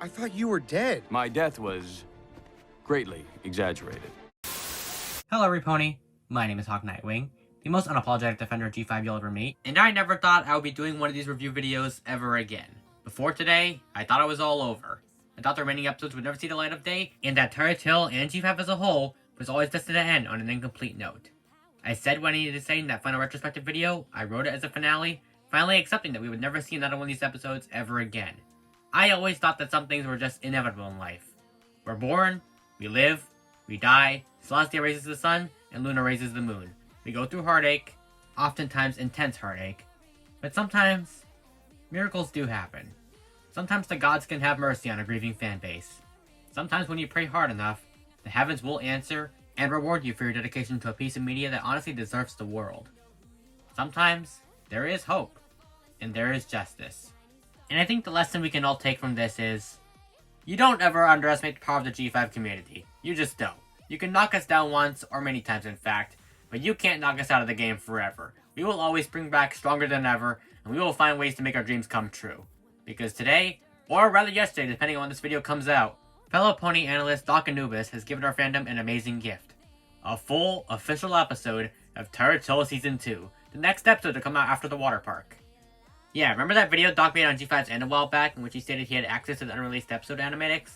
I thought you were dead. My death was greatly exaggerated. Hello, Repony. My name is Hawk Nightwing, the most unapologetic defender of G5 you'll ever meet, and I never thought I would be doing one of these review videos ever again. Before today, I thought it was all over. I thought the remaining episodes would never see the light of day, and that Turret Hill and G5 as a whole was always destined to end on an incomplete note. I said what I needed to say in that final retrospective video, I wrote it as a finale, finally accepting that we would never see another one of these episodes ever again. I always thought that some things were just inevitable in life. We're born, we live, we die, Celestia raises the sun, and Luna raises the moon. We go through heartache, oftentimes intense heartache, but sometimes miracles do happen. Sometimes the gods can have mercy on a grieving fanbase. Sometimes when you pray hard enough, the heavens will answer and reward you for your dedication to a piece of media that honestly deserves the world. Sometimes there is hope, and there is justice. And I think the lesson we can all take from this is, you don't ever underestimate the power of the G5 community. You just don't. You can knock us down once, or many times in fact, but you can't knock us out of the game forever. We will always spring back stronger than ever, and we will find ways to make our dreams come true. Because today, or rather yesterday depending on when this video comes out, fellow pony analyst Doc Anubis has given our fandom an amazing gift. A full, official episode of Turret Hill Season 2, the next episode to come out after the water park. Yeah, remember that video Doc made on G5's end a while back in which he stated he had access to the unreleased episode animatics?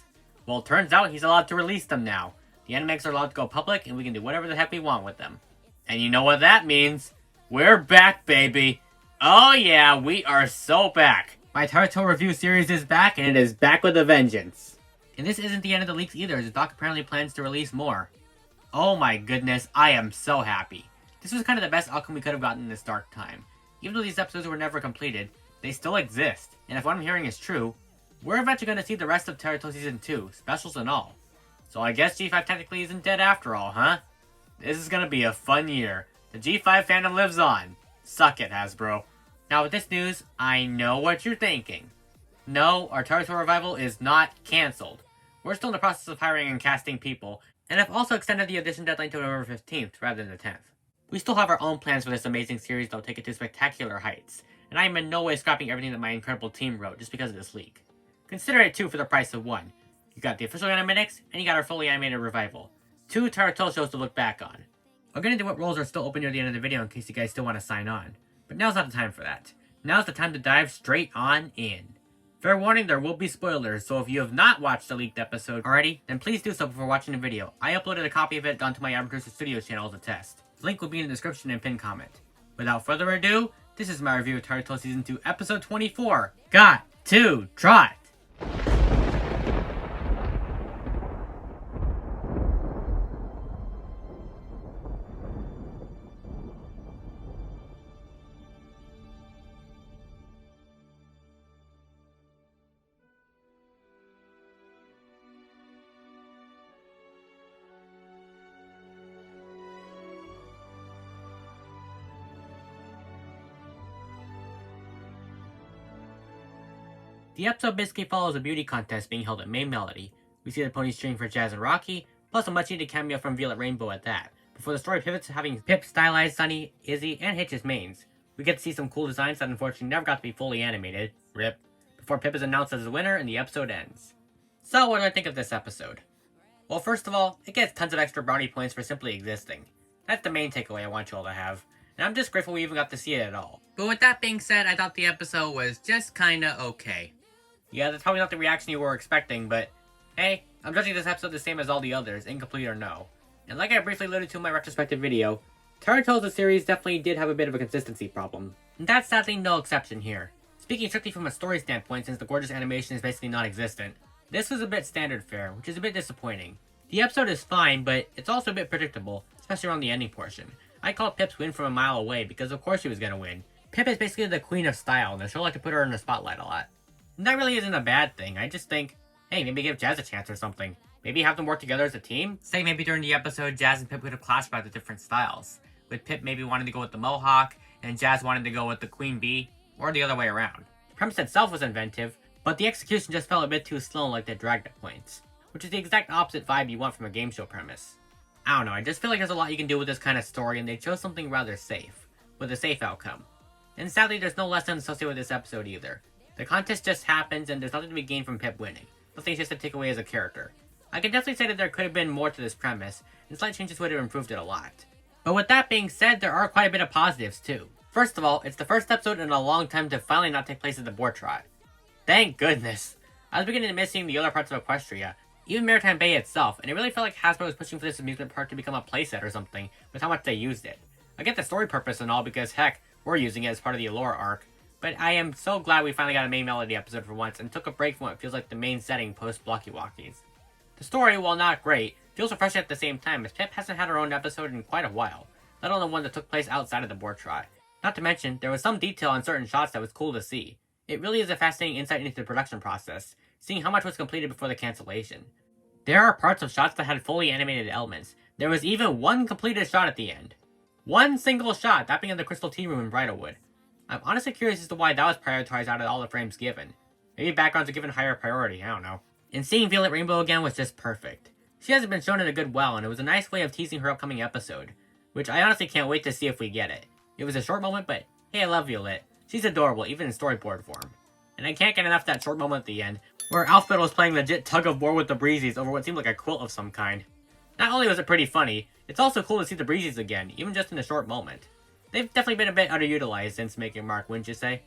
Well, it turns out he's allowed to release them now. The animatics are allowed to go public and we can do whatever the heck we want with them. And you know what that means? We're back, baby! Oh yeah, we are so back! My Turret Hill review series is back, and it is back with a vengeance. And this isn't the end of the leaks either, as Doc apparently plans to release more. Oh my goodness, I am so happy. This was kind of the best outcome we could have gotten in this dark time. Even though these episodes were never completed, they still exist. And if what I'm hearing is true, we're eventually going to see the rest of Turret Hill Season 2, specials and all. So I guess G5 technically isn't dead after all, huh? This is going to be a fun year. The G5 fandom lives on. Suck it, Hasbro. Now with this news, I know what you're thinking. No, our Turret Hill revival is not cancelled. We're still in the process of hiring and casting people, and have also extended the audition deadline to November 15th rather than the 10th. We still have our own plans for this amazing series that will take it to spectacular heights, and I am in no way scrapping everything that my incredible team wrote just because of this leak. Consider it two for the price of one. You got the official animatics, and you got our fully animated revival. 2 Turret Hill shows to look back on. I'll get into what roles are still open near the end of the video in case you guys still want to sign on. But now's not the time for that. Now's the time to dive straight on in. Fair warning, there will be spoilers, so if you have not watched the leaked episode already, then please do so before watching the video. I uploaded a copy of it onto my Abercrombie Studios channel as a test. The link will be in the description and pinned comment. Without further ado, this is my review of Turret Hill Season 2, Episode 24, Got to Trot! The episode basically follows a beauty contest being held at May Melody. We see the ponies cheering for Jazz and Rocky, plus a much needed cameo from Violet Rainbow at that, before the story pivots to having Pip stylize Sunny, Izzy, and Hitch's mains. We get to see some cool designs that unfortunately never got to be fully animated, RIP, before Pip is announced as the winner and the episode ends. So what do I think of this episode? Well, first of all, it gets tons of extra brownie points for simply existing. That's the main takeaway I want you all to have, and I'm just grateful we even got to see it at all. But with that being said, I thought the episode was just kinda okay. Yeah, that's probably not the reaction you were expecting, but hey, I'm judging this episode the same as all the others, incomplete or no. And like I briefly alluded to in my retrospective video, Turret Hill the series definitely did have a bit of a consistency problem. And that's sadly no exception here. Speaking strictly from a story standpoint, since the gorgeous animation is basically non-existent, this was a bit standard fare, which is a bit disappointing. The episode is fine, but it's also a bit predictable, especially around the ending portion. I called Pip's win from a mile away because of course she was gonna win. Pip is basically the queen of style, and the show like to put her in the spotlight a lot. And that really isn't a bad thing. I just think, hey, maybe give Jazz a chance or something. Maybe have them work together as a team. Say maybe during the episode, Jazz and Pip could have clashed by the different styles. With Pip maybe wanting to go with the Mohawk, and Jazz wanting to go with the Queen Bee, or the other way around. The premise itself was inventive, but the execution just felt a bit too slow and like they dragged at points. Which is the exact opposite vibe you want from a game show premise. I don't know, I just feel like there's a lot you can do with this kind of story, and they chose something rather safe, with a safe outcome. And sadly, there's no lesson associated with this episode either. The contest just happens and there's nothing to be gained from Pip winning. Nothing's just to take away as a character. I can definitely say that there could have been more to this premise, and slight changes would have improved it a lot. But with that being said, there are quite a bit of positives too. First of all, it's the first episode in a long time to finally not take place at the board trot. Thank goodness! I was beginning to miss seeing the other parts of Equestria, even Maritime Bay itself, and it really felt like Hasbro was pushing for this amusement park to become a playset or something, with how much they used it. I get the story purpose and all because heck, we're using it as part of the Allure arc, but I am so glad we finally got a main melody episode for once and took a break from what feels like the main setting post Blocky Walkies. The story, while not great, feels refreshing at the same time as Pip hasn't had her own episode in quite a while, let alone one that took place outside of the board trot. Not to mention, there was some detail on certain shots that was cool to see. It really is a fascinating insight into the production process, seeing how much was completed before the cancellation. There are parts of shots that had fully animated elements. There was even one completed shot at the end. One single shot, that being in the Crystal Tea Room in Bridalwood. I'm honestly curious as to why that was prioritized out of all the frames given. Maybe backgrounds are given higher priority, I don't know. And seeing Violet Rainbow again was just perfect. She hasn't been shown in a good while, and it was a nice way of teasing her upcoming episode, which I honestly can't wait to see if we get it. It was a short moment, but hey, I love Violet. She's adorable, even in storyboard form. And I can't get enough of that short moment at the end, where Alphabet was playing legit tug-of-war with the Breezies over what seemed like a quilt of some kind. Not only was it pretty funny, it's also cool to see the Breezies again, even just in a short moment. They've definitely been a bit underutilized since making Mark, wouldn't you say?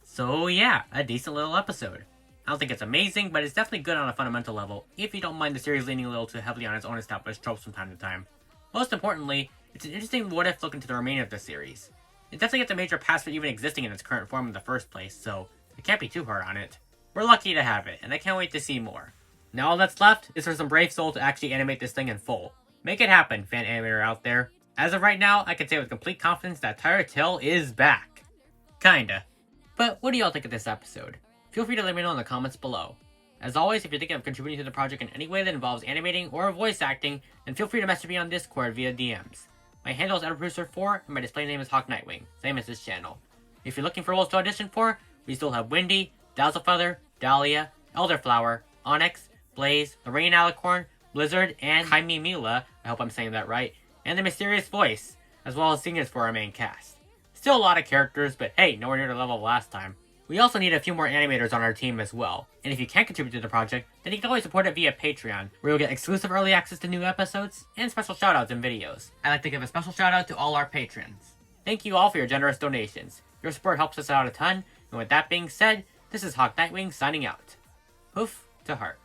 So yeah, a decent little episode. I don't think it's amazing, but it's definitely good on a fundamental level, if you don't mind the series leaning a little too heavily on its own established tropes from time to time. Most importantly, it's an interesting what-if look into the remainder of the series. It definitely gets a major pass for even existing in its current form in the first place, so I can't be too hard on it. We're lucky to have it, and I can't wait to see more. Now all that's left is for some brave soul to actually animate this thing in full. Make it happen, fan animator out there. As of right now, I can say with complete confidence that Tyra Till is back. Kinda. But what do y'all think of this episode? Feel free to let me know in the comments below. As always, if you're thinking of contributing to the project in any way that involves animating or voice acting, then feel free to message me on Discord via DMs. My handle is EverProducer4, and my display name is Hawk Nightwing, same as this channel. If you're looking for roles to audition for, we still have Windy, Dazzlefeather, Dahlia, Elderflower, Onyx, Blaze, Lorraine Alicorn, Blizzard, and Jaime Mila, I hope I'm saying that right, and the Mysterious Voice, as well as singers for our main cast. Still a lot of characters, but hey, nowhere near the level of last time. We also need a few more animators on our team as well, and if you can't contribute to the project, then you can always support it via Patreon, where you'll get exclusive early access to new episodes, and special shoutouts in videos. I'd like to give a special shoutout to all our patrons. Thank you all for your generous donations. Your support helps us out a ton, and with that being said, this is Hawk Nightwing signing out. Hoof to heart.